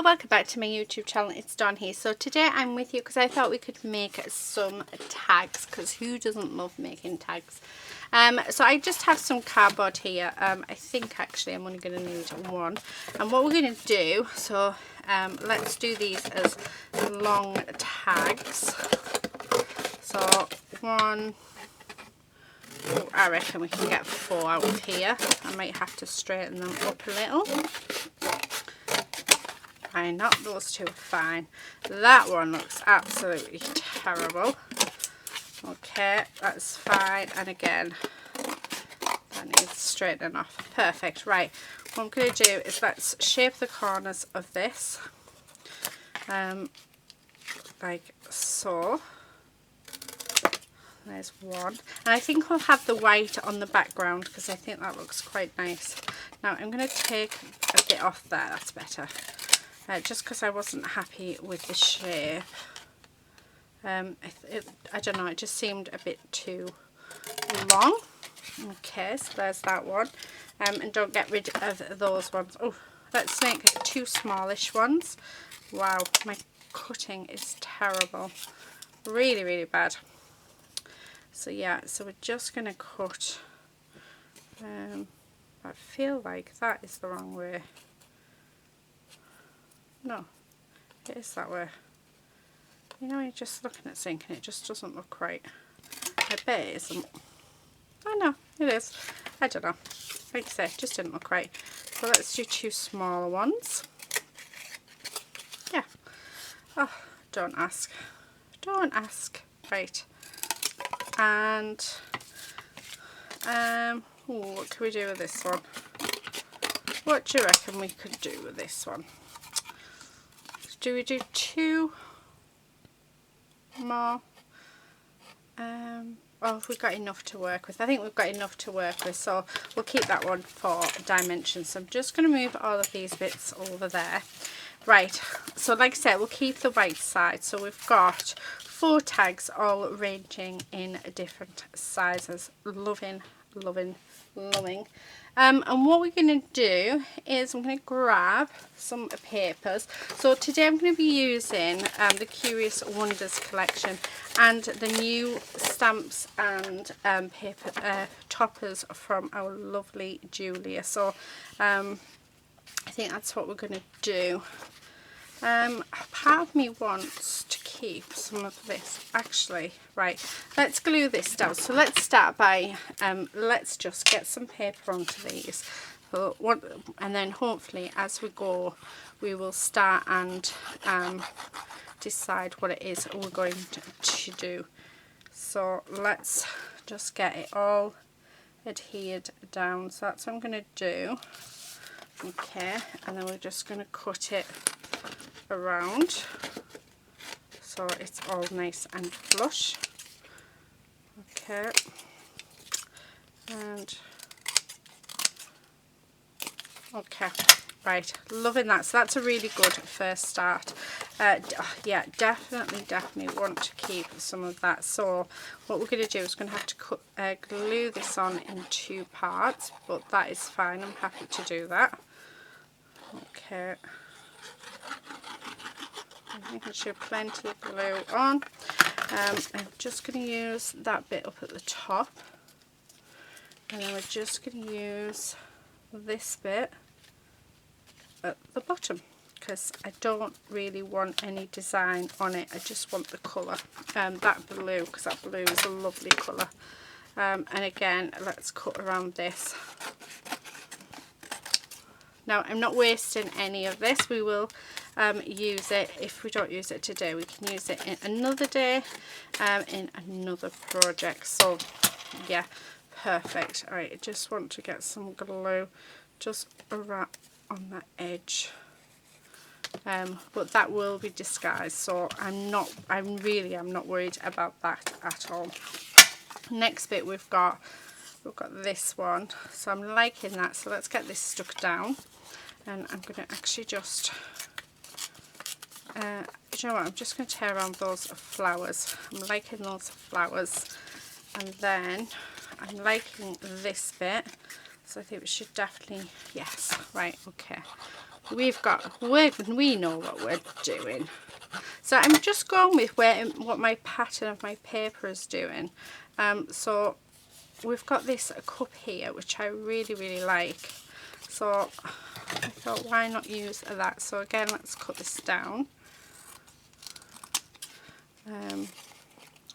welcome back to my YouTube channel. It's Dawn here. So today I'm with you because I thought we could make some tags, because who doesn't love making tags? So I just have some cardboard here. I think actually I'm only going to need one, and what we're going to do, so let's do these as long tags. So one, oh, I reckon we can get 4 out of here. I might have to straighten them up a little. Fine, not those two are fine. That one looks absolutely terrible. Okay, that's fine. And again, that needs straightening off. Perfect. Right, what I'm going to do is let's shape the corners of this like so. There's one, and I think we'll have the white on the background because I think that looks quite nice. Now I'm going to take a bit off there. That's better. Just because I wasn't happy with the shape. I don't know, it just seemed a bit too long. Okay, so there's that one. And don't get rid of those ones. Oh, let's make 2 smallish ones. Wow, my cutting is terrible. Really, really bad. So yeah, so we're just going to cut. I feel like that is the wrong way. No, it is that way. You know, you're just looking at something and it just doesn't look right. I bet it isn't. Oh no, it is. I don't know. Like I said, it just didn't look right. So let's do 2 smaller ones. Yeah. Oh, don't ask. Don't ask. Right. And what can we do with this one? What do you reckon we could do with this one? Do we do 2 more? Oh, we've got enough to work with. I think we've got enough to work with, so we'll keep that one for dimensions. So I'm just going to move all of these bits over there. Right, so like I said, we'll keep the white side. So we've got 4 tags, all ranging in different sizes. Loving, loving, loving. And what we're going to do is I'm going to grab some papers. So today I'm going to be using the Curious Wonders collection and the new stamps and paper toppers from our lovely Julia. So I think that's what we're going to do. Part of me wants to keep some of this. Actually, right, let's glue this down. So let's start by let's just get some paper onto these, and then hopefully as we go we will start and decide what it is we're going to do. So let's just get it all adhered down. So that's what I'm going to do. Okay, and then we're just going to cut it around so it's all nice and flush. Okay, and okay, right, loving that. So that's a really good first start. Yeah, definitely want to keep some of that. So what we're going to do is going to have to glue this on in 2 parts, but that is fine. I'm happy to do that. Okay, I think I should have plenty of glue on. I'm just going to use that bit up at the top, and then we're just going to use this bit at the bottom because I don't really want any design on it. I just want the colour, that blue, because that blue is a lovely colour. And again, let's cut around this. Now I'm not wasting any of this. We will use it. If we don't use it today, we can use it in another day, in another project. So yeah, perfect. Alright, I just want to get some glue just around on that edge, but that will be disguised, so I'm really not worried about that at all. Next bit we've got this one, so I'm liking that. So let's get this stuck down, and I'm going to actually just do you know what, I'm just going to tear around those flowers. I'm liking those flowers, and then I'm liking this bit, so I think we should definitely, yes, right, okay, we know what we're doing. So I'm just going with what my pattern of my paper is doing. So we've got this cup here, which I really like. So I thought, why not use that? So again, let's cut this down.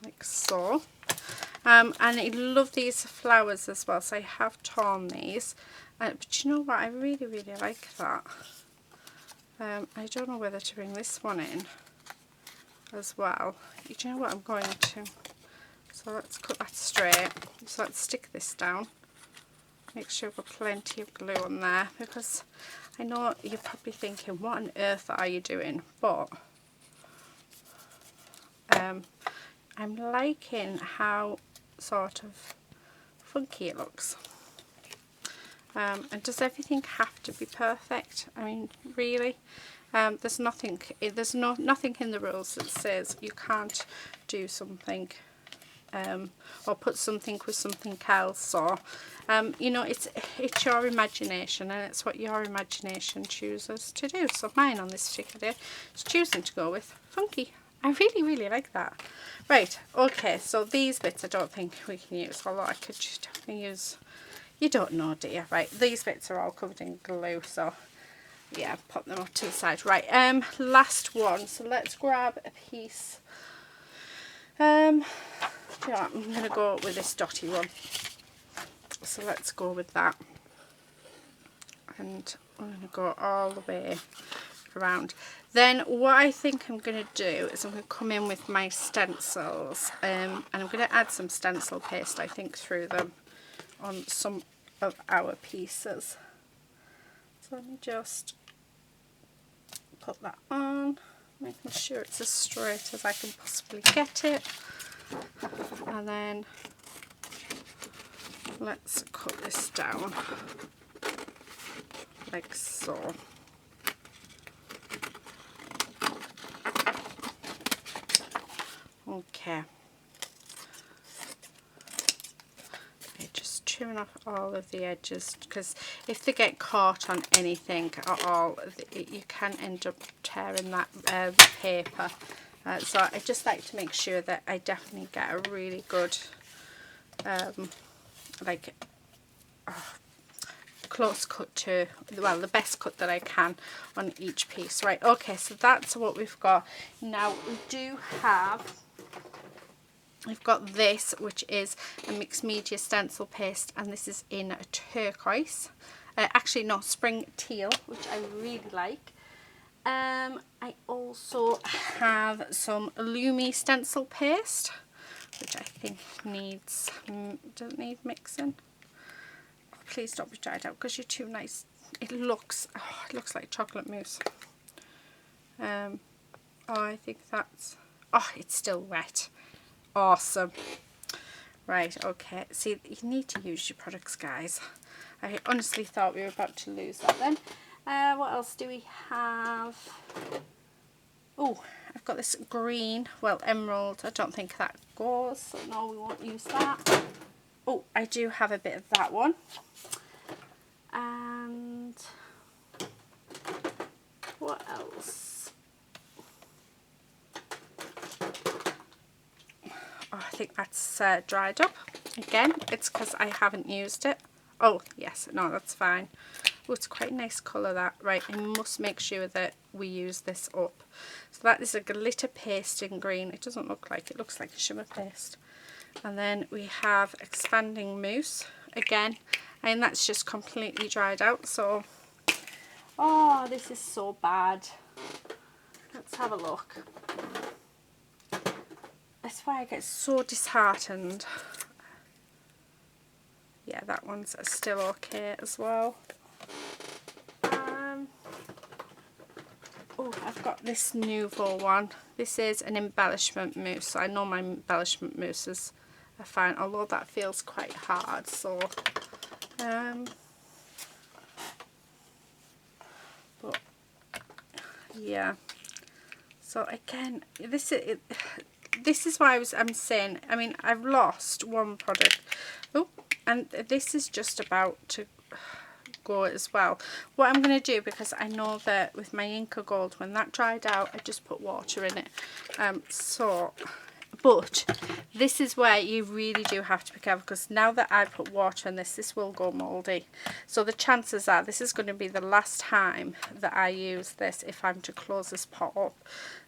Like so. And I love these flowers as well, so I have torn these. But you know what, I really like that. I don't know whether to bring this one in as well. Do you know what, I'm going to. So let's cut that straight. So let's stick this down. Make sure we've got plenty of glue on there, because I know you're probably thinking, what on earth are you doing? But I'm liking how sort of funky it looks. And does everything have to be perfect? I mean, really? There's nothing in the rules that says you can't do something or put something with something else, or you know, it's your imagination, and it's what your imagination chooses to do. So mine on this particular day is choosing to go with funky. I really like that. Right, okay, so these bits I don't think we can use, although I could just definitely use, you don't know, do you? Right, these bits are all covered in glue, so yeah, pop them off to the side. Right, last one, so let's grab a piece. Yeah, I'm going to go with this dotty one. So let's go with that. And I'm going to go all the way around. Then what I think I'm going to do is I'm going to come in with my stencils. And I'm going to add some stencil paste, I think, through them on some of our pieces. So let me just put that on, making sure it's as straight as I can possibly get it. And then let's cut this down like so. Okay. Just trimming off all of the edges, because if they get caught on anything at all, you can end up tearing that paper. So I just like to make sure that I definitely get a really good close cut to, well, the best cut that I can on each piece. Right, okay, so that's what we've got. Now we've got this, which is a mixed media stencil paste, and this is in a turquoise. Actually, no, spring teal, which I really like. I also have some Lumi stencil paste, which I think doesn't need mixing. Oh, please don't be dried out, because you're too nice. It looks like chocolate mousse. Oh, I think that's, oh, it's still wet. Awesome. Right, okay, see, you need to use your products, guys. I honestly thought we were about to lose that then. What else do we have? Oh, I've got this green, well, emerald. I don't think that goes, so no, we won't use that. Oh, I do have a bit of that one. And what else? Oh, I think that's dried up. Again, it's because I haven't used it. Oh, yes, no, that's fine. Oh, it's quite a nice colour, that. Right, I must make sure that we use this up. So that is a glitter paste in green. It doesn't look like, it looks like a shimmer paste. And then we have expanding mousse again, and that's just completely dried out. So, oh, this is so bad. Let's have a look. That's why I get so disheartened. Yeah, that one's still okay as well. Oh, I've got this Nouveau one. This is an embellishment mousse. So I know my embellishment mousses are fine, although that feels quite hard. So, but yeah. So again, this is why I'm saying. I mean, I've lost one product. Oh, and this is just about to go as well. What I'm going to do, because I know that with my Inca Gold, when that dried out, I just put water in it. But this is where you really do have to be careful, because now that I put water in this will go mouldy. So the chances are this is going to be the last time that I use this if I'm to close this pot up.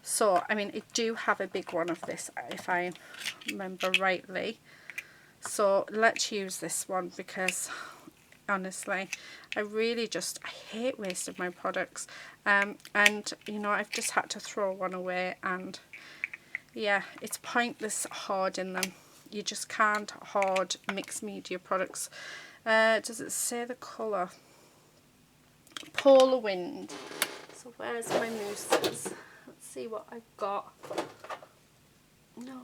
So, I mean, I do have a big one of this, if I remember rightly. So let's use this one, because honestly, I hate wasting my products. And, you know, I've just had to throw one away, and yeah, it's pointless hoarding them. You just can't hoard mixed media products. Does it say the colour? Polar Wind. So where's my mousses? Let's see what I've got. No.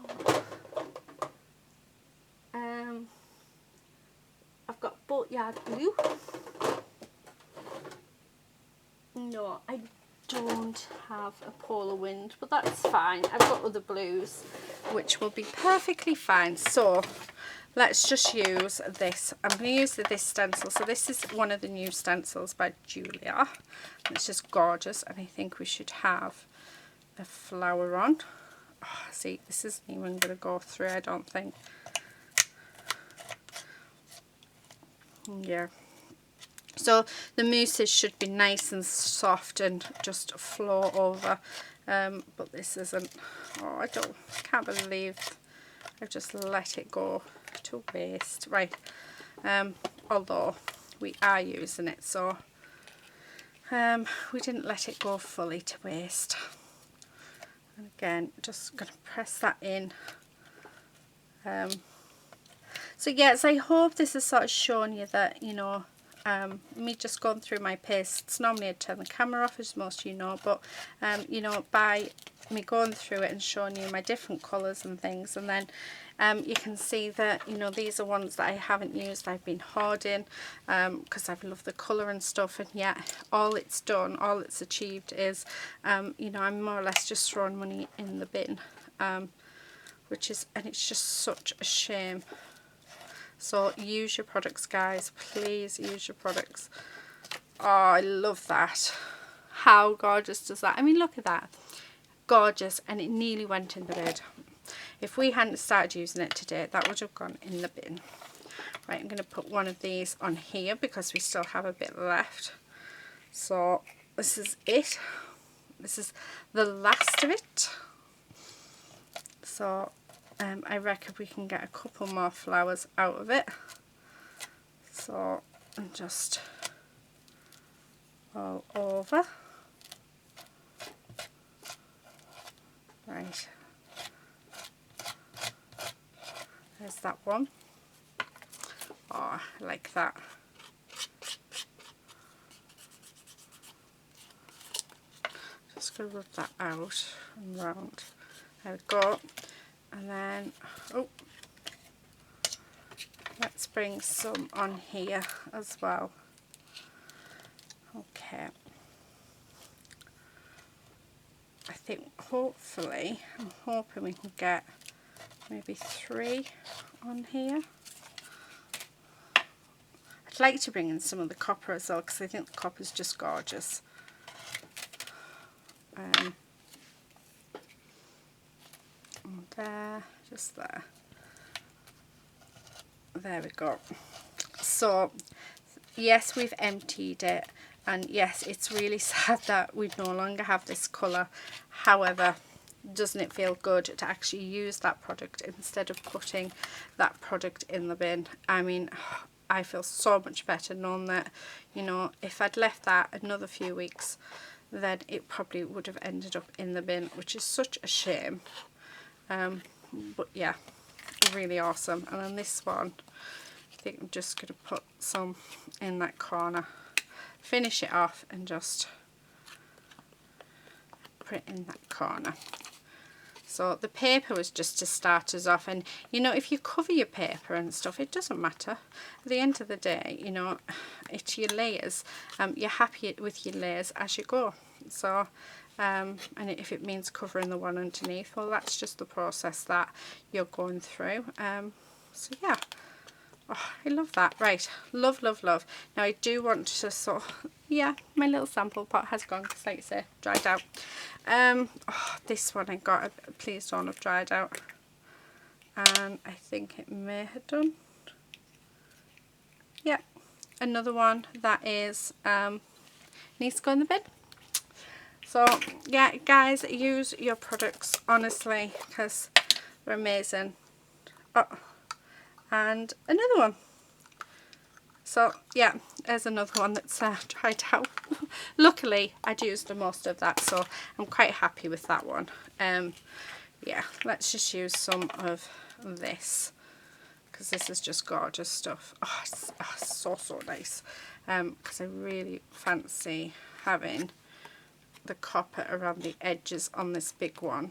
I've got Boatyard Blue. No, I don't have a Polar Wind, but that's fine. I've got other blues which will be perfectly fine. So let's just use this. I'm going to use this stencil. So this is one of the new stencils by Julia. It's just gorgeous, and I think we should have a flower on. Oh, see, this isn't even going to go through, I don't think. Yeah. So the mousses should be nice and soft and just flow over, but this isn't. Oh, I can't believe I've just let it go to waste. Right, although we are using it, so we didn't let it go fully to waste. And again, just going to press that in. So yes, I hope this has sort of shown you that, you know, me just going through my pastes. Normally I'd turn the camera off, as most of you know, but you know, by me going through it and showing you my different colours and things, and then you can see that, you know, these are ones that I haven't used, I've been hoarding, because I've loved the colour and stuff, and yet all it's done, all it's achieved is, you know, I'm more or less just throwing money in the bin, which is, and it's just such a shame. So use your products, guys, please use your products. Oh, I love that. How gorgeous does that? I mean, look at that. Gorgeous, and it nearly went in the bin. If we hadn't started using it today, that would have gone in the bin. Right, I'm going to put one of these on here because we still have a bit left. So this is it. This is the last of it. So I reckon we can get a couple more flowers out of it. So I'm just all over. Right. There's that one. Oh, I like that. Just going to rub that out and round. There we go. And then, oh, let's bring some on here as well. Okay. I think hopefully, I'm hoping we can get maybe 3 on here. I'd like to bring in some of the copper as well, because I think the copper is just gorgeous. There, just there. There we go. So yes, we've emptied it, and yes, it's really sad that we no longer have this colour. However, doesn't it feel good to actually use that product instead of putting that product in the bin? I mean, I feel so much better knowing that, you know, if I'd left that another few weeks, then it probably would have ended up in the bin, which is such a shame. But yeah, really awesome. And on this one, I think I'm just going to put some in that corner, finish it off, and just put it in that corner. So the paper was just to start us off, and you know, if you cover your paper and stuff, it doesn't matter. At the end of the day, you know, it's your layers. You're happy with your layers as you go. So and if it means covering the one underneath, well, that's just the process that you're going through. So yeah, Oh, I love that. Right, love, love, love. Now I do want to sort, yeah, my little sample pot has gone because, like I say, dried out. Oh, this one I got, please don't have dried out. And I think it may have done. Yeah, another one that is needs to go in the bin. So yeah, guys, use your products honestly because they're amazing. Oh, and another one. So yeah, there's another one that's dried out. Luckily I'd used most of that, so I'm quite happy with that one. Yeah, let's just use some of this because this is just gorgeous stuff. Oh, it's so nice. Because I really fancy having the copper around the edges on this big one.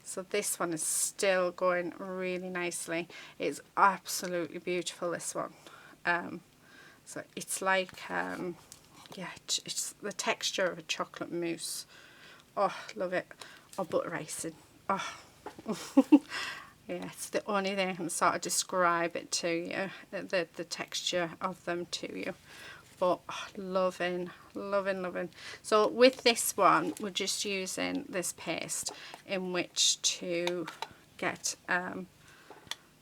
So this one is still going really nicely. It's absolutely beautiful, this one. So it's like yeah, it's the texture of a chocolate mousse. Oh, love it. Or butter icing. Oh. Yeah, it's the only thing I can sort of describe it to you, the texture of them to you. But oh, loving. So with this one, we're just using this paste in which to get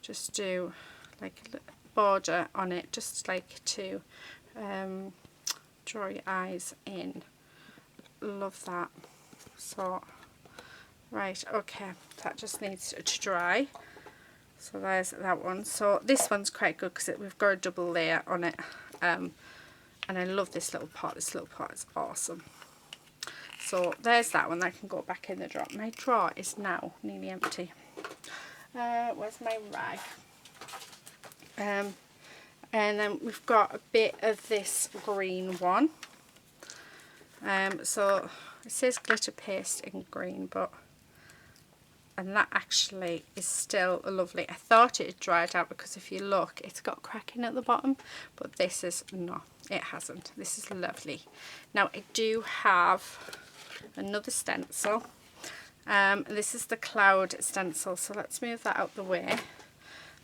just do like a border on it, just like to draw your eyes in. Love that. So right, okay, that just needs to dry. So there's that one. So this one's quite good because we've got a double layer on it. And I love this little pot. This little pot is awesome. So there's that one. That can go back in the drawer. My drawer is now nearly empty. Where's my rag? And then we've got a bit of this green one. So it says glitter paste in green, but and that actually is still lovely. I thought it had dried out because if you look, it's got cracking at the bottom, but this is no, it hasn't. This is lovely. Now I do have another stencil. This is the Cloud Stencil, so let's move that out the way.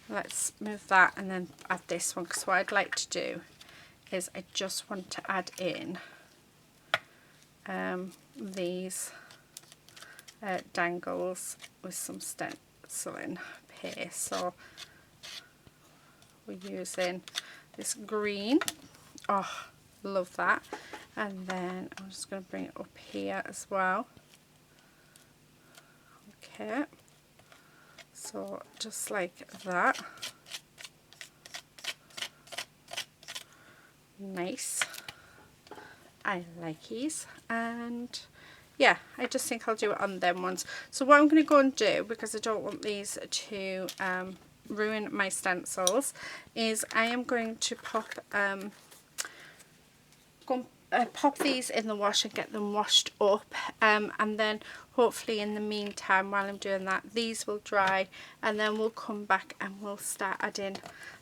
Let's move that and then add this one, because what I'd like to do is I just want to add in these dangles with some stenciling paste. So we're using this green. Oh, love that. And then I'm just going to bring it up here as well. Okay, so just like that. Nice. I like these. And yeah, I just think I'll do it on them ones. So what I'm going to go and do, because I don't want these to ruin my stencils, is I am going to pop pop these in the wash and get them washed up, and then hopefully in the meantime while I'm doing that, these will dry, and then we'll come back and we'll start adding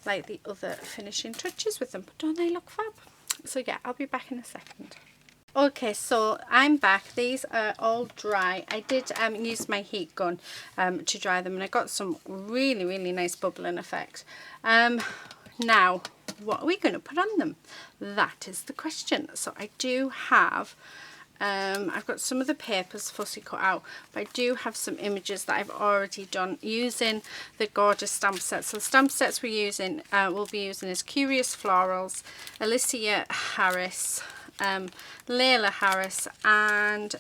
like the other finishing touches with them. But don't they look fab? So yeah, I'll be back in a second. Okay, so I'm back. These are all dry. I did use my heat gun to dry them, and I got some really nice bubbling effect. Now, what are we going to put on them? That is the question. So I do have, I've got some of the papers fussy cut out, but I do have some images that I've already done using the gorgeous stamp sets. So the stamp sets we're using, we'll be using is Curious Florals, Alicia Harris, Layla Harris, and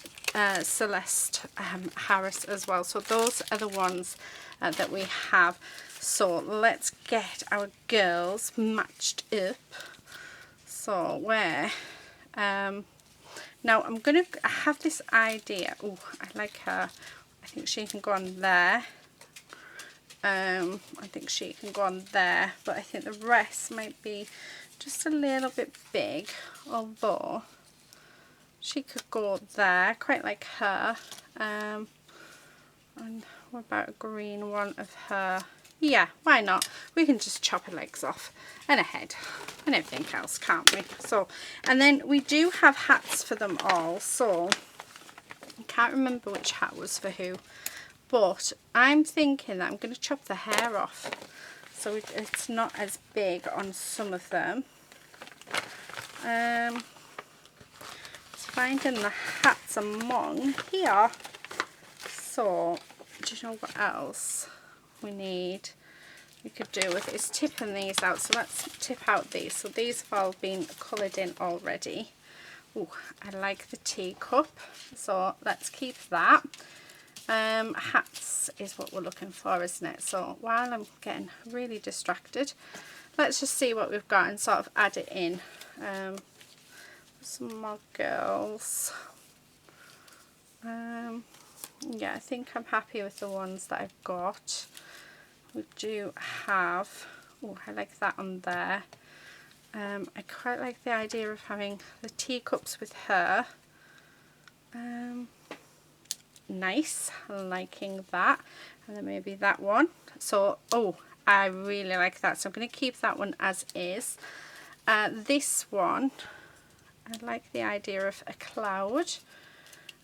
Celeste Harris as well. So those are the ones that we have. So let's get our girls matched up. So where now I'm gonna have this idea. Oh, I like her. I think she can go on there. I think she can go on there, but I think the rest might be just a little bit big, although she could go there, quite like her. And what about a green one of her? Yeah, why not? We can just chop her legs off and a head and everything else, can't we? So, and then we do have hats for them all. So I can't remember which hat was for who, but I'm thinking that I'm going to chop the hair off. so it's not as big on some of them. It's finding the hats among here. So do you know what else we could do with is tipping these out. So let's tip out these. So these have all been coloured in already. Oh, I like the teacup, so let's keep that. Hats is what we're looking for, isn't it? So while I'm getting really distracted, let's just see what we've got and sort of add it in. Some more girls. Yeah, I think I'm happy with the ones that I've got. We do have, oh, I like that on there. I quite like the idea of having the teacups with her. Nice, I'm liking that. And then maybe that one. So, oh, I really like that. So I'm going to keep that one as is. This one, I like the idea of a cloud.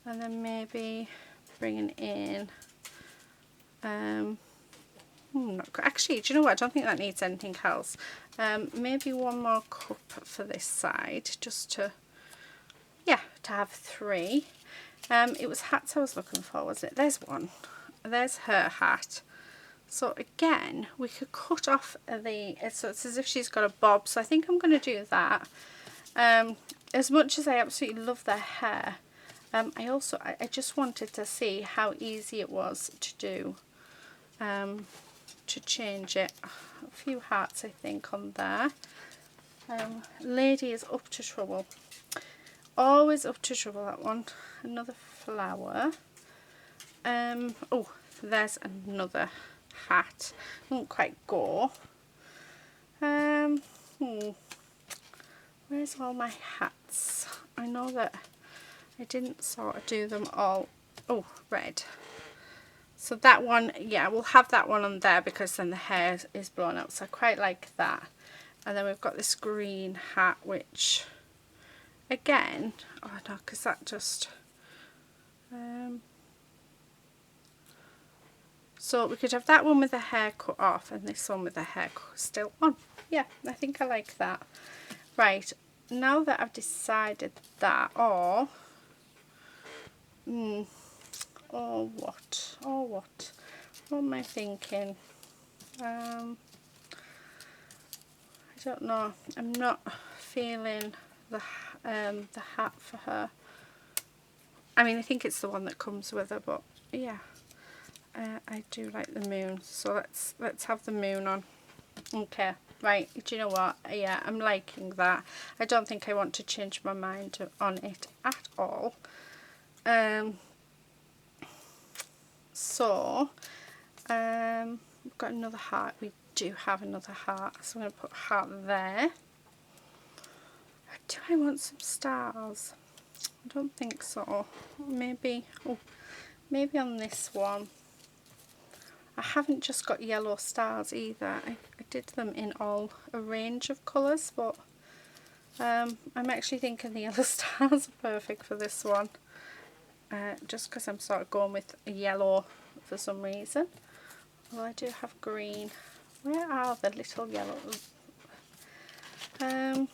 And then maybe bringing in, actually, do you know what? I don't think that needs anything else. Maybe one more cup for this side, just to, yeah, to have 3. It was hats I was looking for, was it? There's one. There's her hat. So again, we could cut off so it's as if she's got a bob. So I think I'm going to do that. As much as I absolutely love their hair, I just wanted to see how easy it was to do, to change it. A few hearts, I think, on there. Lady is up to trouble. Always up to trouble, that one. Another flower. Oh, there's another hat. Didn't quite go. Where's all my hats? I know that I didn't sort of do them all. Oh, red. So that one, yeah, we'll have that one on there because then the hair is blown out. So I quite like that. And then we've got this green hat, which, again, oh no, because that just, so we could have that one with the hair cut off and this one with the hair still on. Yeah, I think I like that. Right, now that I've decided that, or what am I thinking? I don't know. I'm not feeling the hat for her. I mean, I think it's the one that comes with her, but yeah, I do like the moon. So let's have the moon on. Okay, right. Do you know what? Yeah, I'm liking that. I don't think I want to change my mind on it at all. So, we've got another heart. We do have another heart, so I'm going to put heart there. Do I want some stars? I don't think so. Maybe, oh, maybe on this one. I haven't just got yellow stars either. I did them in a range of colours, but I'm actually thinking the yellow stars are perfect for this one. Just because I'm sort of going with a yellow for some reason. Well, I do have green. Where are the little yellows? I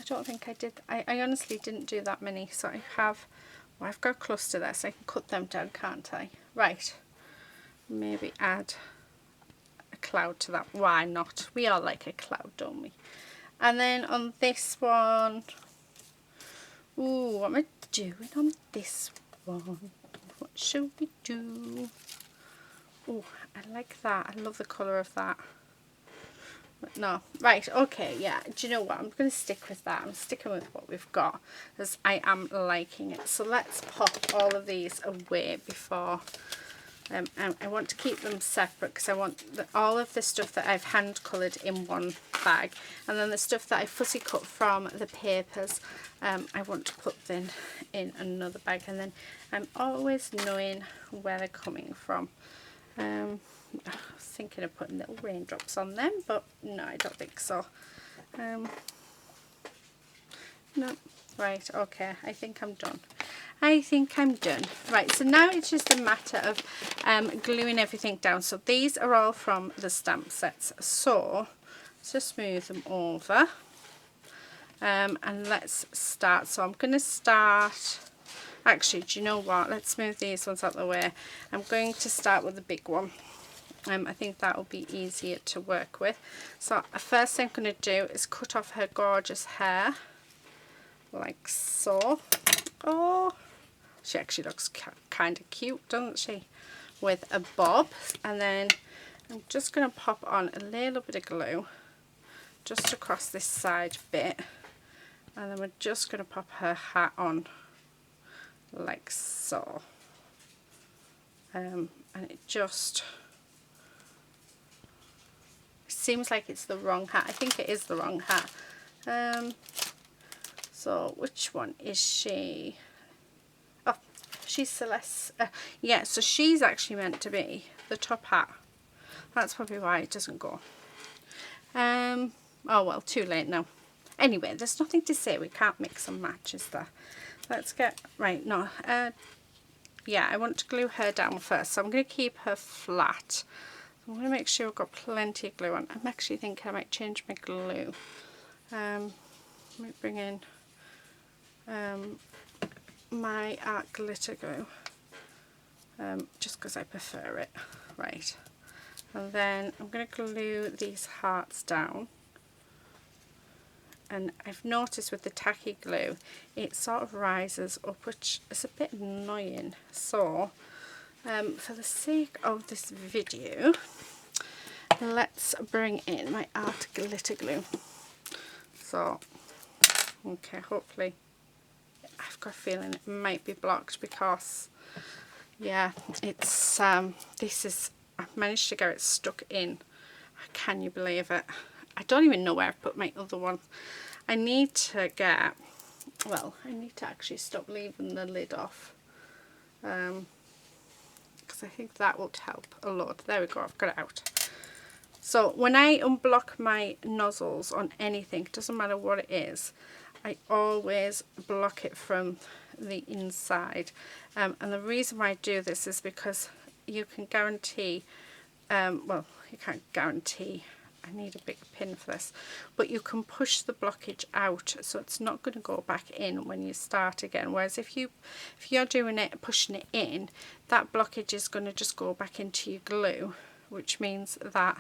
don't think I did. I honestly didn't do that many. So I have, well, I've got a cluster there, so I can cut them down, can't I? Right. Maybe add a cloud to that. Why not? We all like a cloud, don't we? And then on this one, ooh, what am I doing on this one? What should we do? Oh, I like that. I love the colour of that. But no, right, okay, yeah. Do you know what? I'm going to stick with that. I'm sticking with what we've got because I am liking it. So let's pop all of these away before. I want to keep them separate because I want all of the stuff that I've hand coloured in one bag, and then the stuff that I fussy cut from the papers, I want to put them in another bag, and then I'm always knowing where they're coming from. I was thinking of putting little raindrops on them, but no, I don't think so. No, Right, okay, I think I'm done. I think I'm done. Right, so now it's just a matter of gluing everything down. So these are all from the stamp sets. So let's just move them over. And let's start. So I'm going to start, actually, do you know what? Let's move these ones out of the way. I'm going to start with the big one. I think that will be easier to work with. So the first thing I'm going to do is cut off her gorgeous hair. Like so. Oh, she actually looks kind of cute, doesn't she, with a bob. And then I'm just going to pop on a little bit of glue just across this side bit, and then we're just going to pop her hat on like so. And it just seems like it's the wrong hat. I think it is the wrong hat. So which one is she? Oh, she's Celeste. Yeah, so she's actually meant to be the top hat. That's probably why it doesn't go. Oh well, too late now. Anyway, there's nothing to say. We can't mix and match, is there? Let's get, right, no. Yeah, I want to glue her down first. So I'm going to keep her flat. I'm going to make sure I've got plenty of glue on. I'm actually thinking I might change my glue. Let me bring in my art glitter glue, just because I prefer it. Right, and then I'm going to glue these hearts down, and I've noticed with the tacky glue it sort of rises up, which is a bit annoying. So for the sake of this video, let's bring in my art glitter glue. So okay, hopefully, I've got a feeling it might be blocked because, yeah, it's, this is, I've managed to get it stuck in. Can you believe it? I don't even know where I've put my other one. I need to get, well, I need to actually stop leaving the lid off. Because I think that will help a lot. There we go, I've got it out. So when I unblock my nozzles on anything, it doesn't matter what it is, I always block it from the inside. And the reason why I do this is because you can guarantee, well, you can't guarantee, I need a big pin for this, but you can push the blockage out, so it's not going to go back in when you start again. Whereas if you're doing it, pushing it in, that blockage is going to just go back into your glue, which means that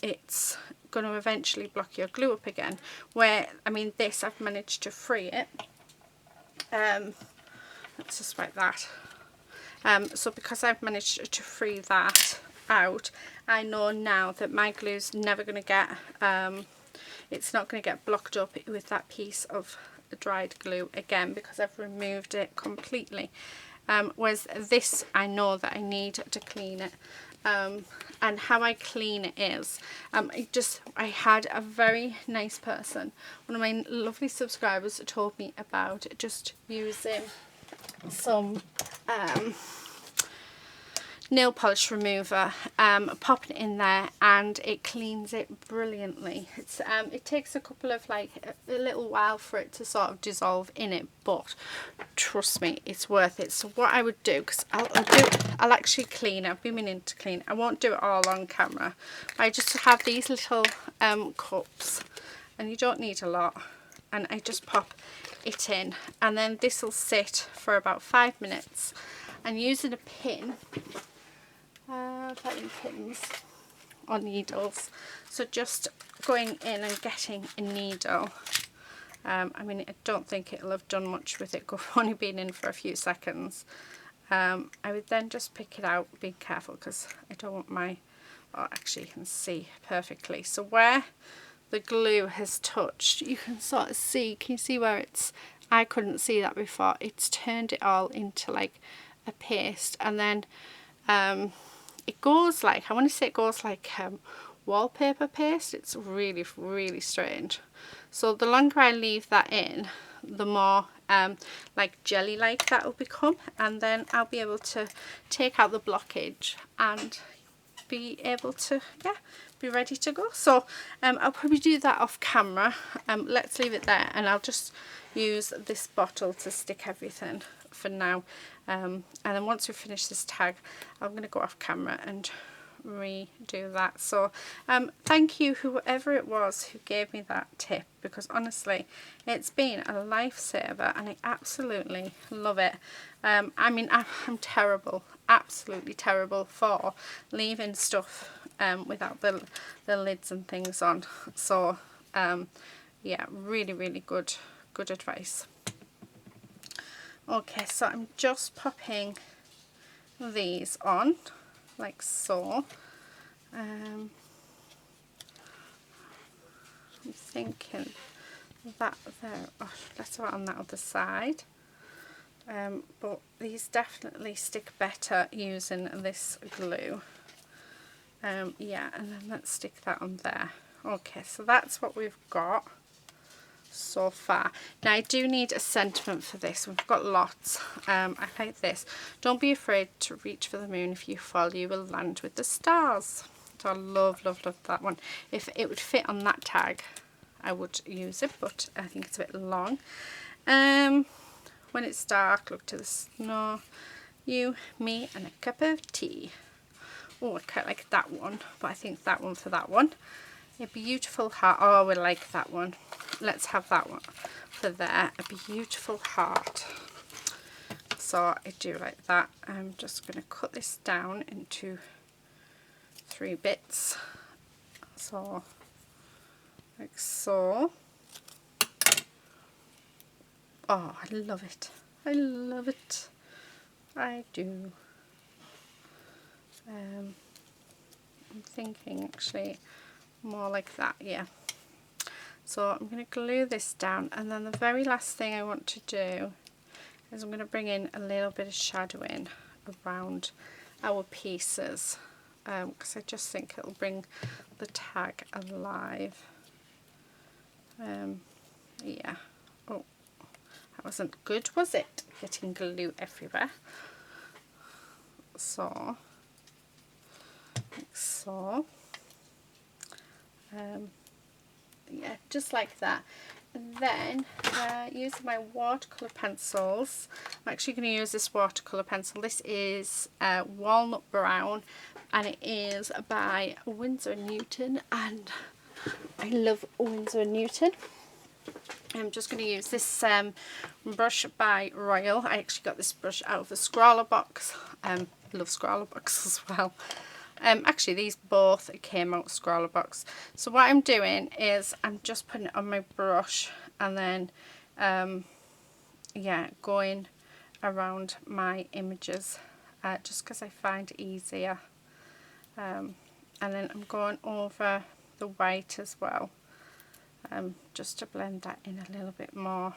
it's going to eventually block your glue up again. Where, I mean, this, I've managed to free it. Let's just write that. So because I've managed to free that out, I know now that my glue's never going to get, it's not going to get blocked up with that piece of dried glue again, because I've removed it completely. Whereas this, I know that I need to clean it. And how I clean it is, I had a very nice person, one of my lovely subscribers, told me about just using some nail polish remover, popping it in there, and it cleans it brilliantly. It's it takes a couple of a little while for it to sort of dissolve in it, but trust me, it's worth it. So what I would do, because I'll actually clean, I've been meaning to clean, I won't do it all on camera, I just have these little cups, and you don't need a lot, and I just pop it in, and then this will sit for about 5 minutes. And using a pin, pins or needles, so just going in and getting a needle, I mean, I don't think it'll have done much with it, only been in for a few seconds. I would then just pick it out, being careful because I don't want my, oh, actually you can see perfectly, so where the glue has touched, you can sort of see, can you see where it's, I couldn't see that before, it's turned it all into like a paste, and then it goes like, I want to say it goes like wallpaper paste. It's really, really strange. So the longer I leave that in, the more like jelly like that will become, and then I'll be able to take out the blockage and be able to, yeah, be ready to go. So I'll probably do that off camera. Let's leave it there, and I'll just use this bottle to stick everything for now. And then once we finish this tag, I'm going to go off camera and redo that. So thank you whoever it was who gave me that tip, because honestly it's been a lifesaver and I absolutely love it. I mean, I'm terrible, absolutely terrible for leaving stuff without the lids and things on. So yeah, really good advice. Okay, so I'm just popping these on like so. I'm thinking that there, oh, let's have it on that other side. But these definitely stick better using this glue. Yeah, and then let's stick that on there. Okay, so that's what we've got so far. Now I do need a sentiment for this. We've got lots. I like this. Don't be afraid to reach for the moon. If you fall, you will land with the stars. So I love that one. If it would fit on that tag, I would use it, but I think it's a bit long. When it's dark, look to the snow. You, me, and a cup of tea. Oh, I quite like that one, but I think that one for that one. A beautiful heart. Oh, we like that one. Let's have that one for there. A beautiful heart. So I do like that. I'm just going to cut this down into 3 bits. So, like so. Oh, I love it. I love it. I do. I'm thinking actually more like that, yeah. So I'm going to glue this down, and then the very last thing I want to do is I'm going to bring in a little bit of shadowing around our pieces, because I just think it'll bring the tag alive. Yeah. Oh, that wasn't good, was it? Getting glue everywhere. So, like so. Yeah, just like that. And then using my watercolour pencils, I'm actually going to use this watercolour pencil. This is Walnut Brown, and it is by Winsor & Newton, and I love Winsor & Newton. I'm just going to use this brush by Royal. I actually got this brush out of the Scrawler box. Love Scrawler box as well. Actually these both came out Scrawler box. So what I'm doing is I'm just putting it on my brush, and then yeah, going around my images just because I find it easier. And then I'm going over the white as well, just to blend that in a little bit more.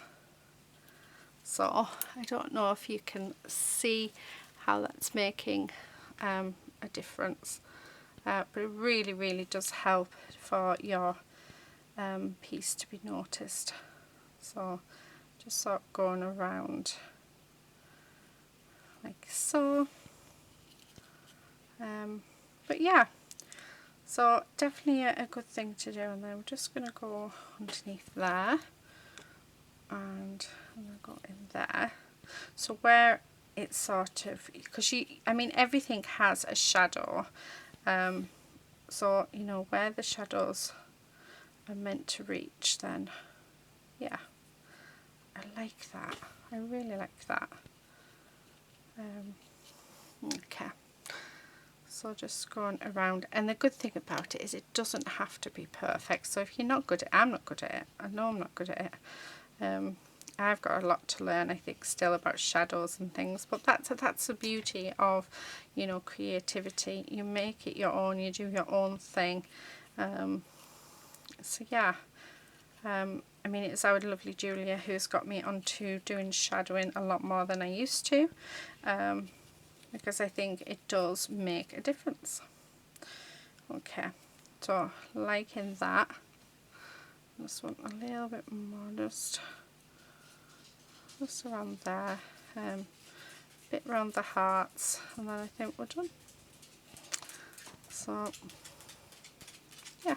So I don't know if you can see how that's making a difference, but it really does help for your piece to be noticed. So just sort of going around like so. But yeah, so definitely a good thing to do. And then I'm just going to go underneath there, and I'm going to go in there. So where it's sort of, because I mean everything has a shadow, so you know where the shadows are meant to reach, then yeah, I like that. I really like that. Okay, so just going around, and the good thing about it is it doesn't have to be perfect. So if you're not good at it, I'm not good at it, I know I'm not good at it. I've got a lot to learn, I think, still about shadows and things, but that's the beauty of, you know, creativity. You make it your own, you do your own thing. So yeah, I mean, it's our lovely Julia who's got me onto doing shadowing a lot more than I used to, because I think it does make a difference. Okay, so liking that. Just want a little bit more, just around there, bit around the hearts, and then I think we're done. So yeah.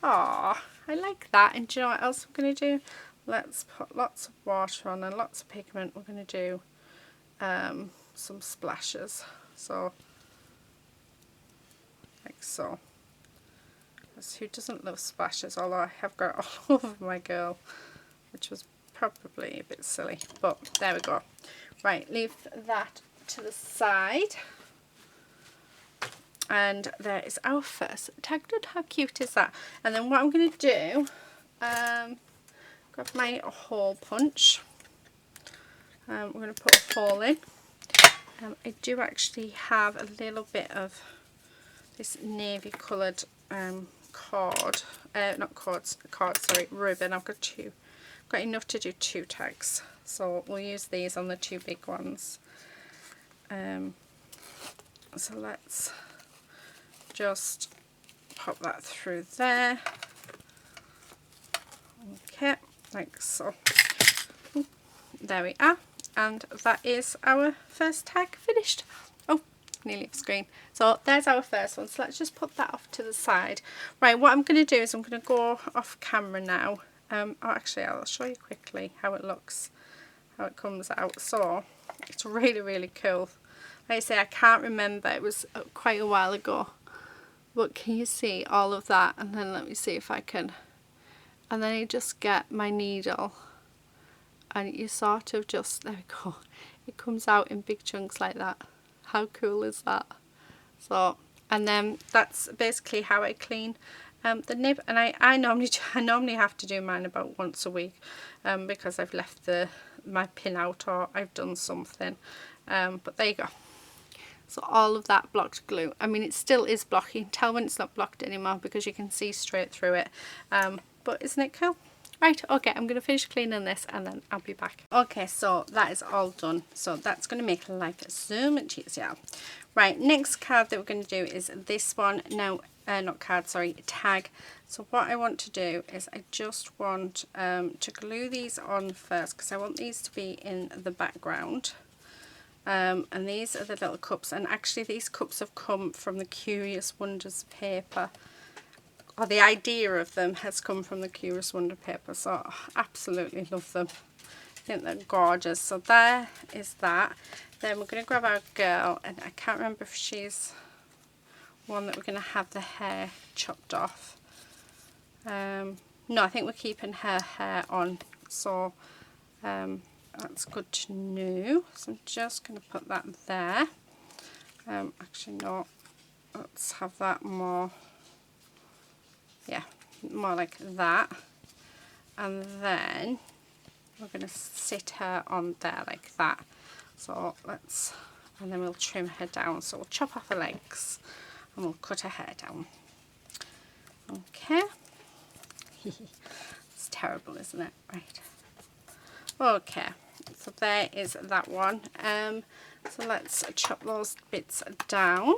Oh, I like that. And do you know what else we're going to do? Let's put lots of water on and lots of pigment. We're going to do some splashes. So like so. Because who doesn't love splashes? Although I have got it all over my girl, which was probably a bit silly. But there we go. Right, leave that to the side. And there is our first tag done. How cute is that? And then what I'm going to do, grab my hole punch. We're going to put a hole in. I do actually have a little bit of this navy coloured cord, sorry, ribbon. I've got enough to do 2 tags. So we'll use these on the 2 big ones. So let's just pop that through there. Okay, like so. There we are, and that is our first tag finished. Oh, nearly off screen. So there's our first one. So let's just put that off to the side. Right, what I'm going to do is I'm going to go off camera now. Actually, I'll show you quickly how it looks, how it comes out. So it's really, really cool. Like I say, I can't remember, it was quite a while ago, but can you see all of that? And then let me see if I can, and then you just get my needle and you sort of just, there we go, it comes out in big chunks like that. How cool is that? So, and then that's basically how I clean the nib. And I normally have to do mine about once a week because I've left my pin out or I've done something, but there you go. So all of that blocked glue, I mean it still is blocked, you can tell when it's not blocked anymore because you can see straight through it, but isn't it cool? Right, okay, I'm going to finish cleaning this and then I'll be back. Okay, so that is all done, so that's going to make life so much easier. Right, next card that we're going to do is this one. Now, not card, sorry, tag. So what I want to do is I just want to glue these on first because I want these to be in the background. And these are the little cups, and actually these cups have come from the Curious Wonders paper, or the idea of them has come from the Curious Wonder paper, so I absolutely love them. I think they're gorgeous. So there is that. Then we're going to grab our girl, and I can't remember if she's one that we're going to have the hair chopped off. No, I think we're keeping her hair on, so that's good to know. So I'm just going to put that there. Actually no, let's have that more, yeah, more like that. And then we're going to sit her on there like that. So let's, and then we'll trim her down. So we'll chop off her legs and we'll cut her hair down. Okay. It's terrible, isn't it? Right. Okay. So there is that one. So let's chop those bits down.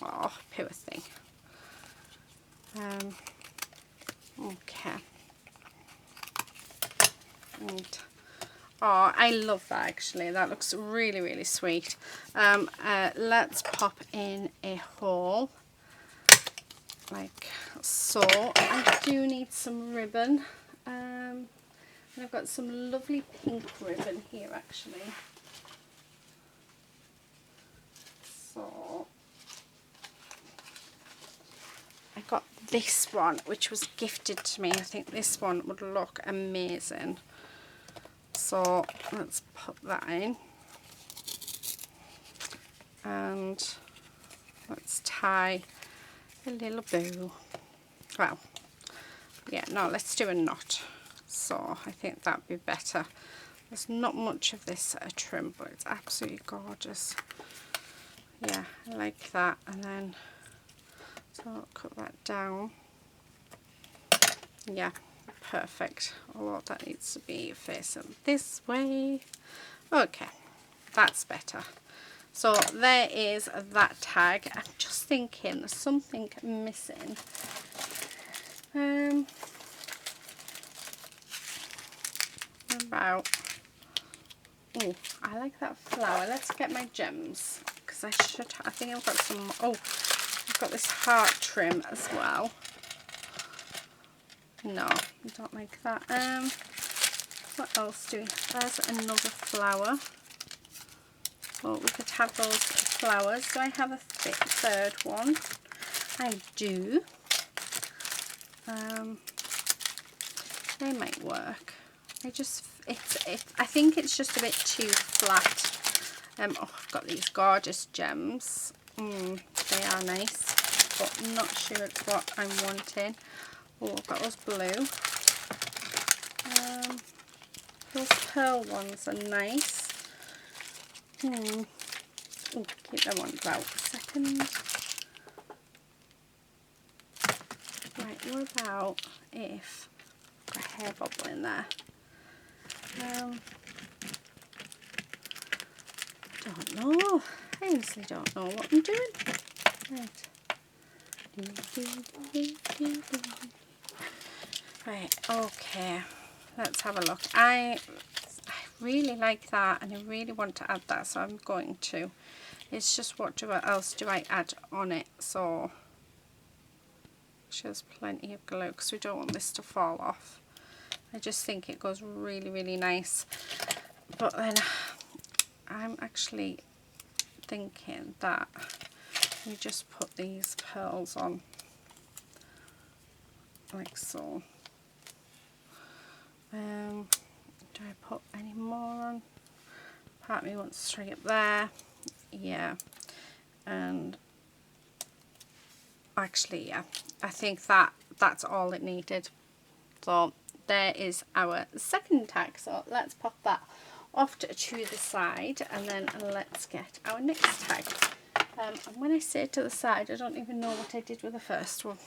Oh, poor thing. Okay. And, oh, I love that actually. That looks really, really sweet. Let's pop in a hole like so. I do need some ribbon. And I've got some lovely pink ribbon here actually. So I got this one which was gifted to me. I think this one would look amazing. So let's pop that in. And let's tie a little bow. Well, yeah, no, let's do a knot. So I think that'd be better. There's not much of this trim, but it's absolutely gorgeous. Yeah, I like that. And then, so I'll cut that down. Yeah, perfect. Although that needs to be facing this way. Okay, that's better. So there is that tag. I'm just thinking there's something missing. About, oh, I like that flower. Let's get my gems because I think I've got some. Oh, I've got this heart trim as well. No, I don't like that. What else do we have? There's another flower. Oh, we could have those flowers. Do I have a third one? I do. They might work. I think it's just a bit too flat. Oh, I've got these gorgeous gems. They are nice, but I'm not sure it's what I'm wanting. Oh, I've got those blue. Those pearl ones are nice. Oh, keep them on about a second. Right, what about if I've got a hair bobble in there? Don't know. I honestly don't know what I'm doing. Right, okay. Let's have a look. I really like that, and I really want to add that, so I'm going to. It's just what else do I add on it? So there's plenty of glue because we don't want this to fall off. I just think it goes really, really nice. But then I'm actually thinking that we just put these pearls on like so. Do I put any more on? Part of me wants to string it there. Yeah. And actually, yeah, I think that's all it needed. So there is our second tag. So let's pop that off to the side, and then let's get our next tag. And when I say to the side, I don't even know what I did with the first one.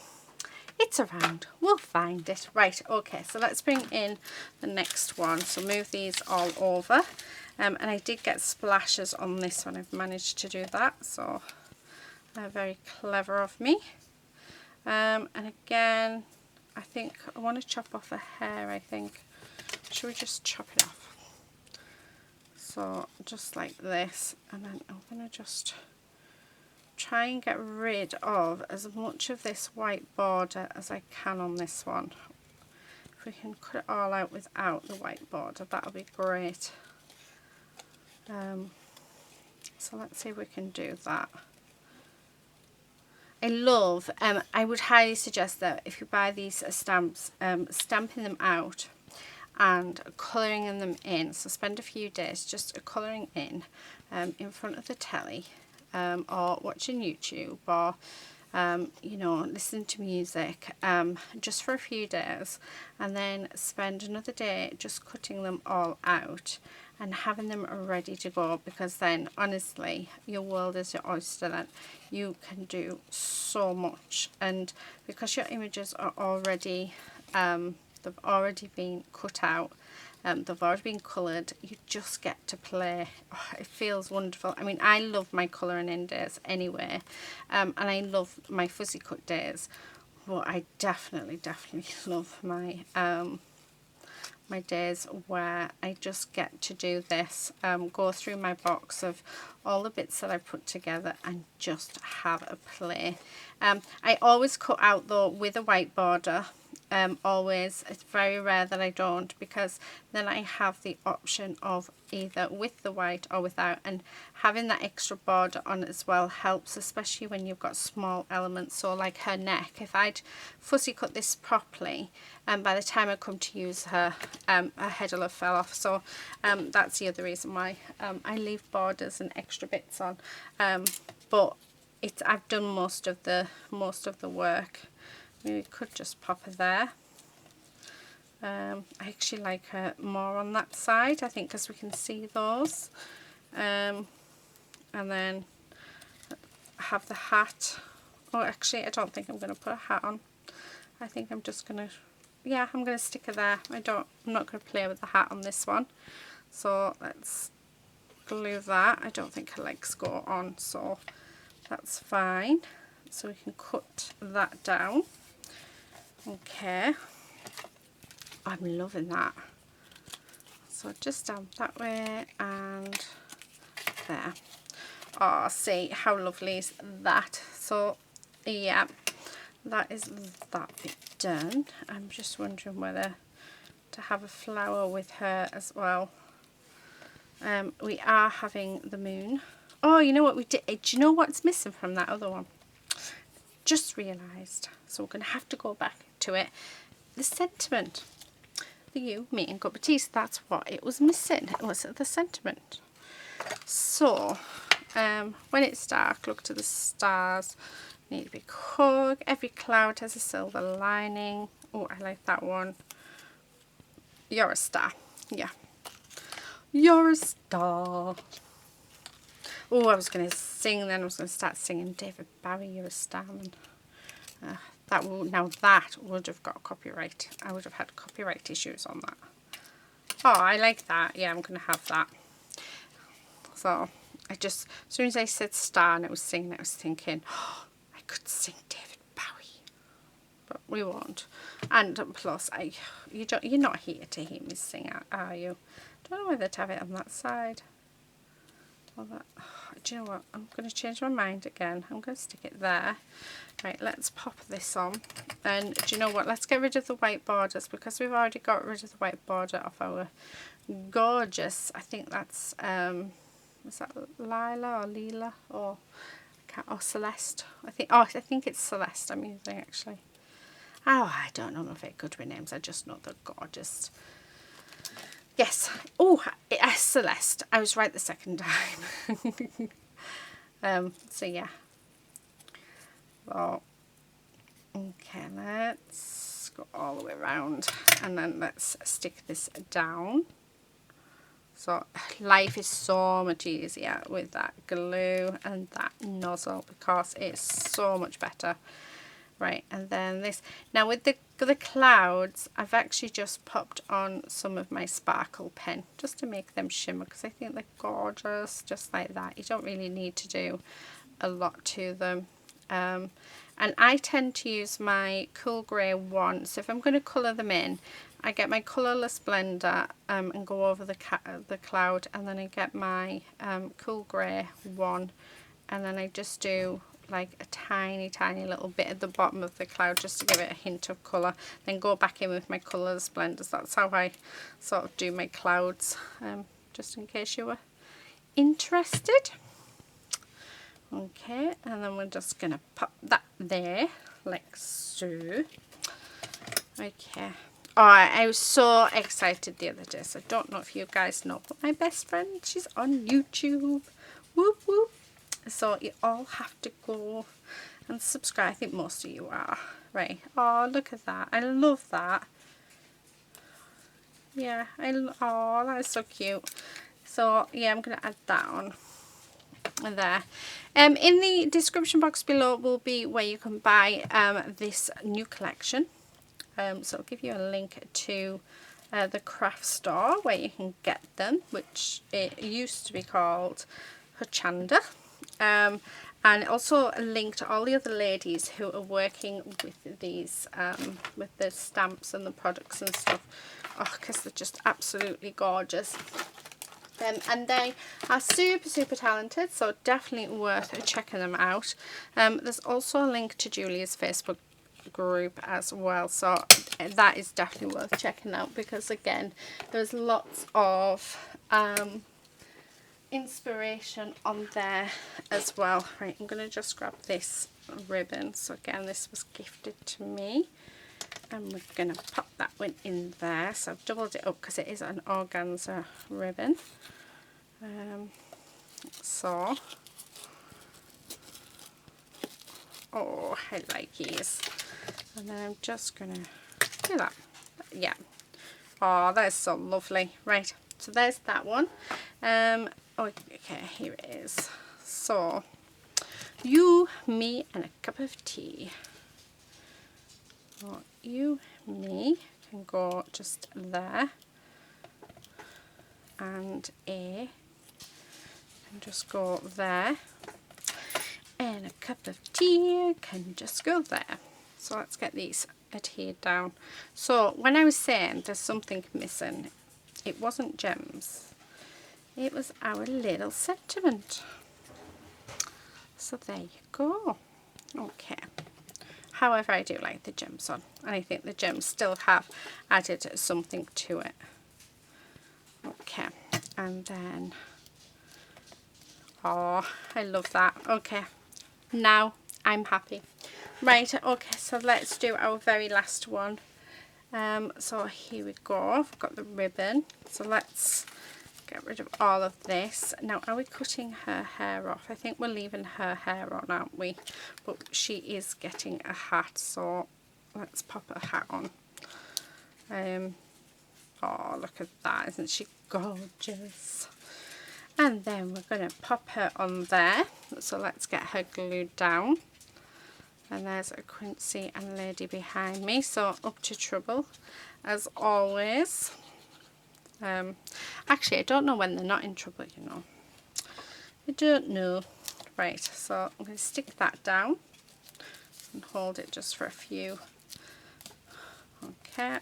It's around, we'll find it. Right, okay, so let's bring in the next one. So move these all over. And I did get splashes on this one. I've managed to do that, so very clever of me. And again, I think I want to chop off a hair, I think. Should we just chop it off? So just like this, and then I'm going to just try and get rid of as much of this white border as I can on this one. If we can cut it all out without the white border, that'll be great. So let's see if we can do that. I love, I would highly suggest that if you buy these stamps, stamping them out and colouring them in. So spend a few days just colouring in front of the telly, or watching YouTube, or you know, listening to music, just for a few days, and then spend another day just cutting them all out and having them ready to go, because then honestly your world is your oyster. Then you can do so much, and because your images are already they've already been cut out, they've already been coloured, you just get to play. Oh, it feels wonderful. I mean, I love my colouring in days anyway, and I love my fuzzy cut days, but I definitely love my my days where I just get to do this, go through my box of all the bits that I put together and just have a play. I always cut out though with a white border. Always. It's very rare that I don't, because then I have the option of either with the white or without, and having that extra border on as well helps, especially when you've got small elements. So like her neck, if I'd fussy cut this properly, by the time I come to use her, her head will have fell off. So that's the other reason why I leave borders and extra bits on, but I've done most of the work. Maybe we could just pop her there. I actually like her more on that side, I think, because we can see those. And then have the hat. Oh, actually, I don't think I'm going to put a hat on. I think I'm just going to, yeah, I'm going to stick her there. I'm not going to play with the hat on this one. So let's glue that. I don't think her legs go on, so that's fine. So we can cut that down. Okay, I'm loving that. So just down that way and there. Oh, see how lovely is that? So Yeah, that is that bit done. I'm just wondering whether to have a flower with her as well. We are having the moon. Oh, you know what we did? Do you know what's missing from that other one? Just realised. So we're going to have to go back to it. The sentiment. The you, me and cup of tea. So that's what it was missing. It was the sentiment. So, when it's dark, look to the stars. Need a big hug. Every cloud has a silver lining. Oh, I like that one. You're a star. Yeah. You're a star. Oh, I was going to sing then. I was going to start singing David Bowie, You're a Starman. Now that would have got copyright. I would have had copyright issues on that. Oh, I like that. Yeah, I'm going to have that. So, as soon as I said star and it was singing, I was thinking, oh, I could sing David Bowie. But we won't. And plus, you're not here to hear me sing, are you? Don't know whether to have it on that side. Or that. Do you know what? I'm going to change my mind again. I'm going to stick it there. Right, let's pop this on. And do you know what? Let's get rid of the white borders because we've already got rid of the white border off our gorgeous. I think that's was that Lila or Leela or Celeste? I think it's Celeste I'm using actually. Oh, I don't know if it's good with names. I just know they're gorgeous. Yes. Oh, Celeste. I was right the second time. So yeah. Well, okay, let's go all the way around and then let's stick this down. So life is so much easier with that glue and that nozzle because it's so much better. Right, and then this. Now with the clouds, I've actually just popped on some of my sparkle pen just to make them shimmer because I think they're gorgeous just like that. You don't really need to do a lot to them. And I tend to use my cool grey one. So if I'm going to colour them in, I get my colourless blender and go over the cloud, and then I get my cool grey one, and then I just do like a tiny little bit at the bottom of the cloud just to give it a hint of colour, then go back in with my colourless blenders. That's how I sort of do my clouds, just in case you were interested. Okay, and then we're just gonna pop that there like so. Okay. Oh, I was so excited the other day, so I don't know if you guys know, but my best friend, she's on YouTube. Whoop whoop. So you all have to go and subscribe. I think most of you are. Right. Oh, look at that. I love that. Yeah. Oh, that is so cute. So, yeah, I'm going to add that on there. In the description box below will be where you can buy this new collection. So I'll give you a link to the craft store where you can get them, which it used to be called Hochanda. And also a link to all the other ladies who are working with these, with the stamps and the products and stuff. Oh, because they're just absolutely gorgeous. And they are super talented, so definitely worth checking them out. There's also a link to Julia's Facebook group as well, so that is definitely worth checking out because again there's lots of inspiration on there as well. Right, I'm going to just grab this ribbon. So again, this was gifted to me, and we're going to pop that one in there. So I've doubled it up because it is an organza ribbon. So oh, I like these. And then I'm just going to do that. Yeah. Oh, that is so lovely. Right, so there's that one. Okay, here it is. So, you, me, and a cup of tea. So, you, me can go just there. And A can just go there. And a cup of tea can just go there. So let's get these adhered down. So when I was saying there's something missing, it wasn't gems. It was our little sentiment. So there you go. Okay. However, I do like the gems on, and I think the gems still have added something to it. Okay, and then, oh, I love that. Okay, now I'm happy. Right, okay, so let's do our very last one. So here we go. I've got the ribbon, so let's get rid of all of this. Now, are we cutting her hair off? I think we're leaving her hair on, aren't we? But she is getting a hat, so let's pop her hat on. Oh, look at that. Isn't she gorgeous? And then we're going to pop her on there. So let's get her glued down. And there's a Quincy and Lady behind me, so up to trouble as always. Actually, I don't know when they're not in trouble, you know. I don't know. Right, so I'm going to stick that down and hold it just for a few. Okay.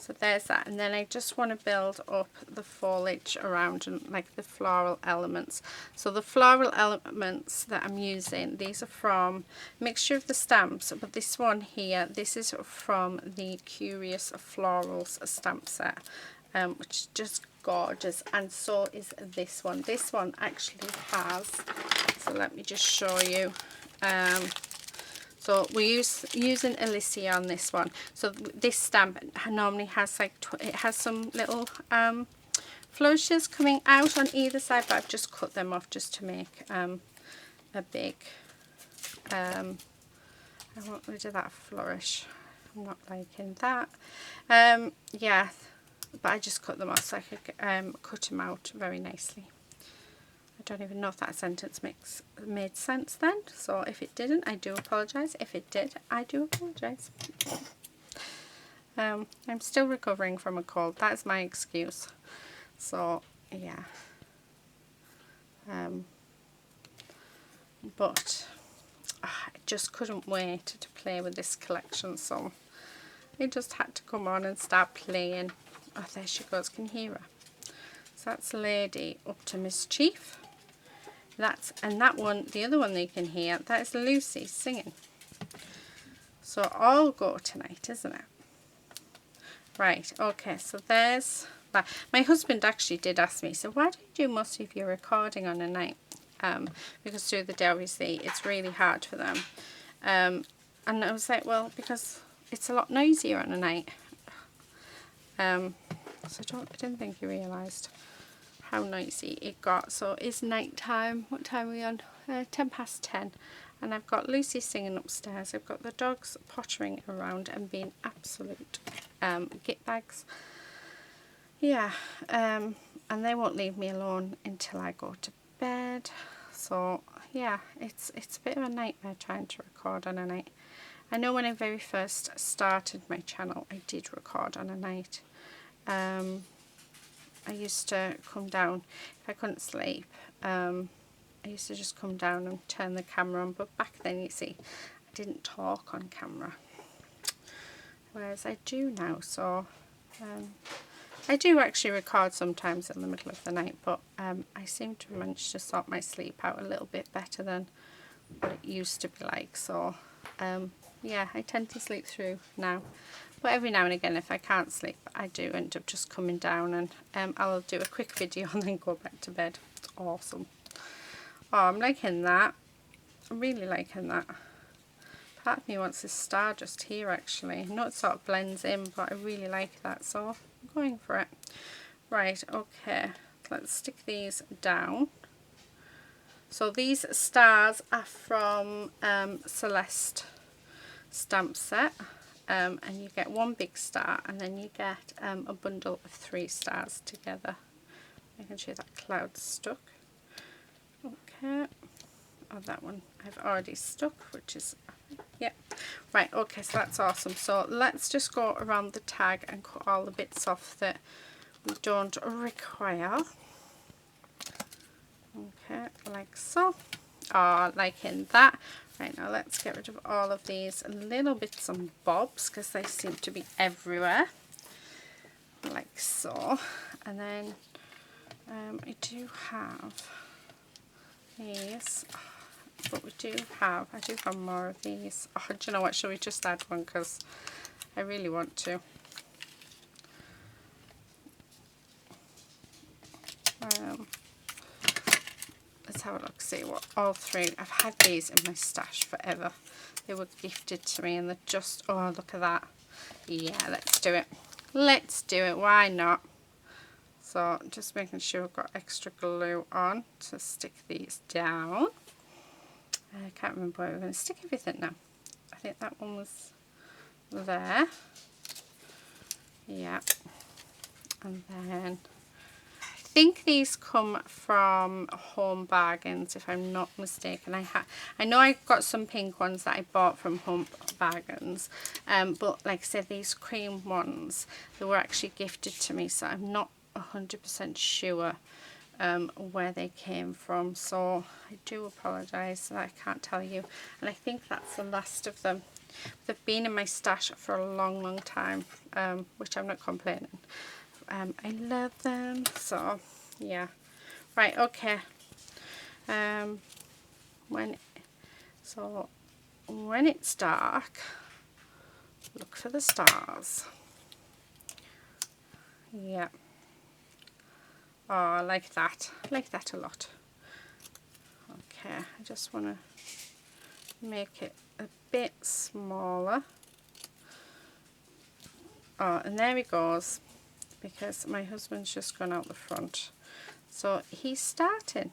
So there's that, and then I just want to build up the foliage around and like the floral elements. So the floral elements that I'm using, these are from a mixture of the stamps, but this one here, this is from the Curious Florals stamp set, which is just gorgeous, and so is this one. This one actually has, so let me just show you. So we're using Alicia on this one. So this stamp normally has like, it has some little flourishes coming out on either side, but I've just cut them off just to make a big, I want rid of that flourish. I'm not liking that. Yeah, but I just cut them off so I could cut them out very nicely. I don't even know if that sentence made sense then, so if it didn't, I do apologise. If it did, I do apologise. I'm still recovering from a cold. That is my excuse. So yeah, but I just couldn't wait to play with this collection, so I just had to come on and start playing. Oh, there she goes. Can you hear her? So that's Lady up to mischief. And that one, the other one that you can hear, that is Lucy singing. So all go tonight, isn't it? Right, okay, so there's that. My husband actually did ask me, so why do you do most of your recording on a night? Because through the day, obviously, it's really hard for them. And I was like, well, because it's a lot noisier on a night. So I didn't think you realised how noisy it got. So it's night time. What time are we on? 10:10, and I've got Lucy singing upstairs. I've got the dogs pottering around and being absolute git bags. Yeah, and they won't leave me alone until I go to bed. So yeah, it's a bit of a nightmare trying to record on a night. I know when I very first started my channel, I did record on a night. I used to come down, if I couldn't sleep, I used to just come down and turn the camera on, but back then, you see, I didn't talk on camera, whereas I do now. So I do actually record sometimes in the middle of the night, but I seem to manage to sort my sleep out a little bit better than what it used to be like. So yeah, I tend to sleep through now. But every now and again, if I can't sleep, I do end up just coming down and I'll do a quick video and then go back to bed. It's awesome. Oh, I'm liking that. I'm really liking that. Part of me wants this star just here, actually. I know it sort of blends in, but I really like that, so I'm going for it. Right, okay. Let's stick these down. So these stars are from Celeste stamp set. And you get one big star, and then you get a bundle of 3 stars together. Making sure that cloud's stuck. Okay. Oh, that one I've already stuck, which is, yeah. Right, okay, so that's awesome. So let's just go around the tag and cut all the bits off that we don't require. Okay, like so. Oh, liking that. Right, now let's get rid of all of these little bits and bobs because they seem to be everywhere, like so. And then I do have these. but I do have more of these. Oh, do you know what, shall we just add one, because I really want to. Let's have a look, see what all three. I've had these in my stash forever. They were gifted to me and they're just, oh, look at that. Yeah, let's do it. Let's do it, why not? So just making sure I've got extra glue on to stick these down. I can't remember where we're going to stick everything now. I think that one was there. Yeah. And then I think these come from Home Bargains, if I'm not mistaken. I know I got some pink ones that I bought from Home Bargains, but like I said, these cream ones, they were actually gifted to me, so I'm not 100% sure where they came from, so I do apologise that I can't tell you. And I think that's the last of them. They've been in my stash for a long time, which I'm not complaining. I love them, so yeah. Right, okay. When it's dark, look for the stars. Yeah. Oh, I like that. I like that a lot. Okay, I just want to make it a bit smaller. Oh, and there he goes, because my husband's just gone out the front. So he's starting.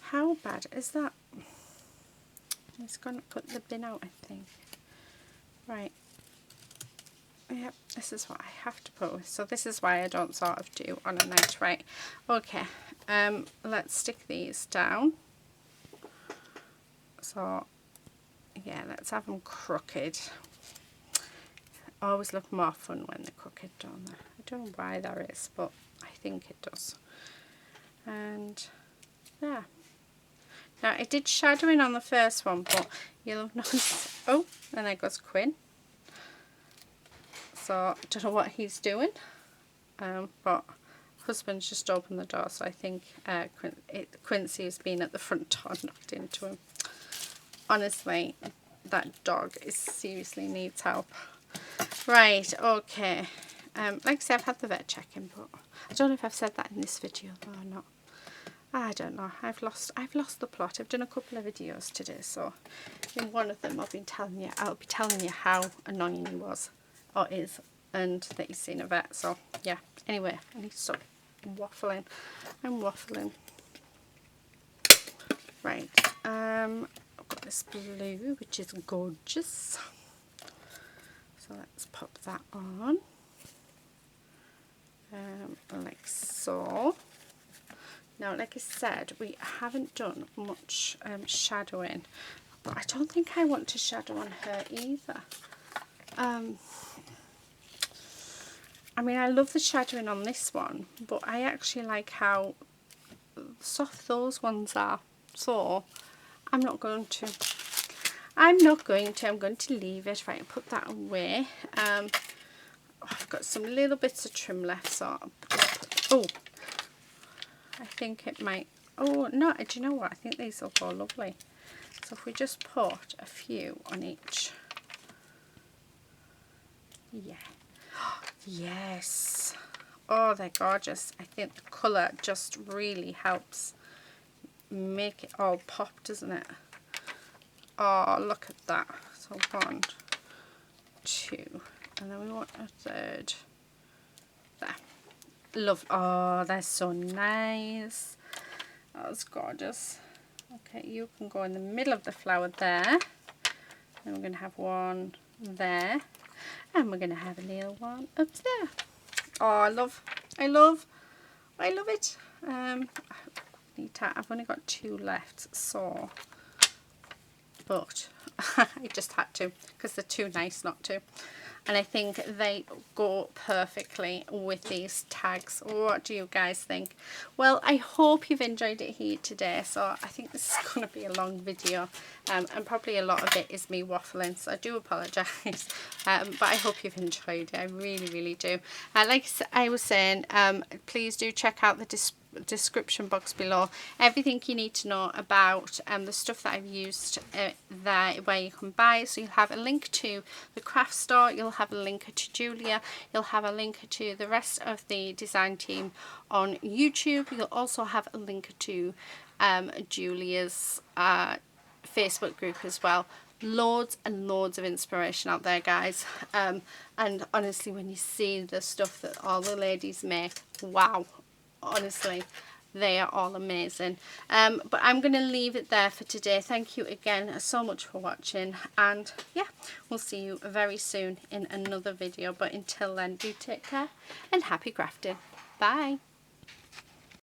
How bad is that? He's going to put the bin out, I think. Right. Yep, this is what I have to put with. So this is why I don't sort of do on a night. Right, okay. Let's stick these down. So yeah, let's have them crooked. Always look more fun when they're crooked, don't they? I don't know why that is, but I think it does. And yeah. Now I did shadowing on the first one, but you'll have noticed. Oh, and there goes Quinn. So I don't know what he's doing, but husband's just opened the door, so I think Quincy has been at the front door and knocked into him. Honestly, that dog seriously needs help. Right, okay. Like I said, I've had the vet check-in, but I don't know if I've said that in this video or not. I don't know. I've lost the plot. I've done a couple of videos today, so in one of them I'll be telling you how annoying he was. Or is, and that he's seen a vet. So yeah, anyway, I need to stop waffling. I'm waffling. Right, I've got this blue, which is gorgeous, so let's pop that on, like so. Now, like I said, we haven't done much shadowing, but I don't think I want to shadow on her either. I mean, I love the shadowing on this one, but I actually like how soft those ones are. So I'm going to leave it. Right, put that away. I've got some little bits of trim left, so oh, I think it might. Oh no, do you know what? I think these will go lovely. So if we just put a few on each. Yeah. Yes. Oh, they're gorgeous. I think the colour just really helps make it all pop, doesn't it? Oh, look at that. So 1, 2, and then we want a third. There. Love. Oh, they're so nice. That's gorgeous. Okay, you can go in the middle of the flower there. Then we're going to have one there. And we're going to have a little one up there. Oh, I love it. I've only got 2 left, so, but I just had to, because they're too nice not to. And I think they go perfectly with these tags. What do you guys think? Well, I hope you've enjoyed it here today. So I think this is going to be a long video, and probably a lot of it is me waffling, so I do apologise. But I hope you've enjoyed it. I really do. Like I was saying, please do check out the description box below everything you need to know about the stuff that I've used there, where you can buy it. So you'll have a link to the craft store, you'll have a link to Julia, you'll have a link to the rest of the design team on YouTube. You'll also have a link to Julia's Facebook group as well. Loads and loads of inspiration out there, guys, and honestly, when you see the stuff that all the ladies make, wow, honestly, they are all amazing. But I'm going to leave it there for today. Thank you again so much for watching, and yeah, we'll see you very soon in another video. But until then, do take care and happy crafting. Bye.